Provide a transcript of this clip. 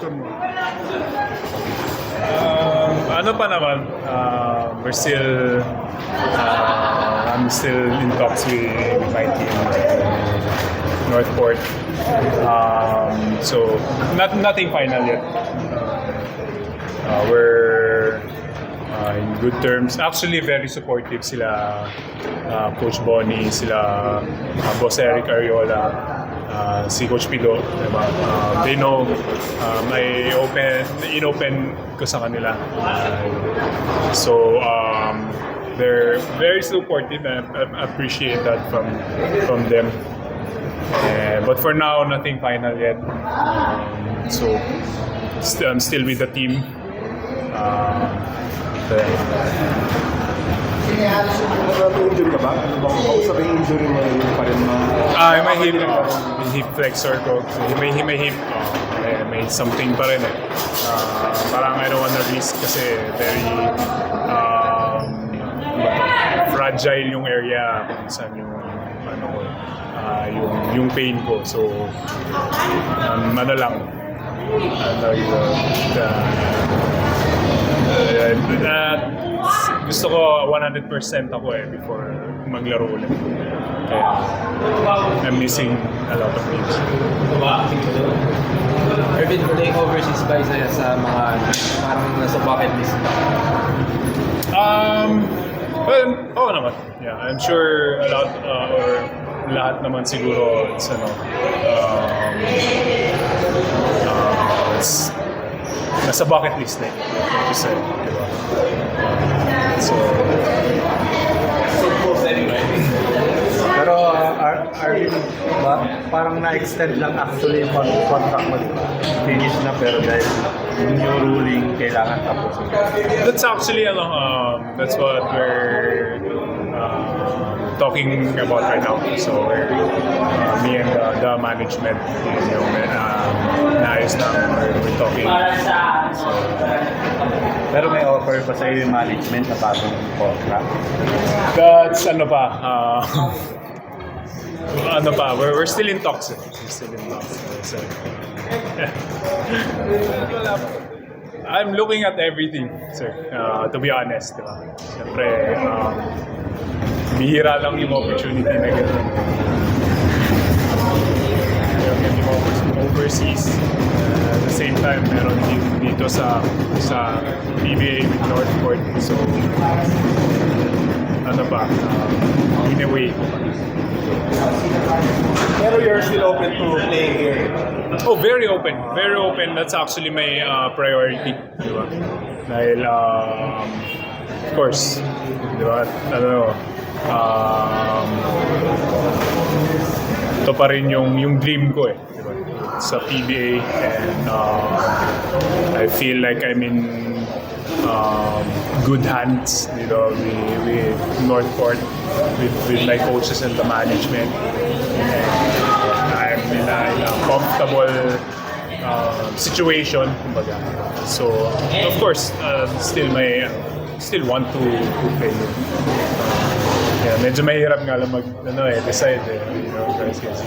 future mo? Ano pa naman, I'm still in talks with my team, Northport. So, nothing final yet. We're in good terms. Actually, very supportive sila, Coach Bonnie, sila Boss Eric Ariola, si Coach Pido, diba? They know inopen ko sa kanila. So they're very supportive and I appreciate that from them. But for now, nothing final yet. So I'm still with the team. Injury ka ba? Kausap yung injury mo pa rin may hip flexor ko. May hip. May something pa rin eh. Parang I don't wanna risk kasi very fragile yung area kung saan yung pain ko. So ano lang. Gusto ko 100% ako before maglaro ulit. Kaya I'm missing a lot of games. Irvin, playing overseas ba isa sa mga parang nasa bucket list? Well, oo naman. Yeah, I'm sure a lot or lahat naman siguro it's it's nasa bucket list na like you said, diba? So Pero Arvin, parang na-extend lang actually yung contract mo, diba? Finish na pero dahil yung new ruling kailangan tapusin. that's actually that's what we're talking about right now. So me and the management yung naayos na we're talking. So, Pero may offer pa sa iyo yung management na bagong contract. that's we're still in talks. We're still in talks. So, I'm looking at everything, sir. To be honest, diba? Siyempre, bihira lang yung opportunity na gano'n. Yung overseas. At the same time, meron dito sa PBA with Northport. So, in a way. Pero you're still open to playing here? Oh, very open. Very open. That's actually my priority. Diba? Dahil, of course, diba? Ito pa rin yung dream ko diba? Sa PBA and I feel like I'm in good hands, with Northport, with my coaches and the management. And I'm in a comfortable situation, kumbaga. So, of course, still want to play. Medyo mahirap nga lang decide, guys, kasi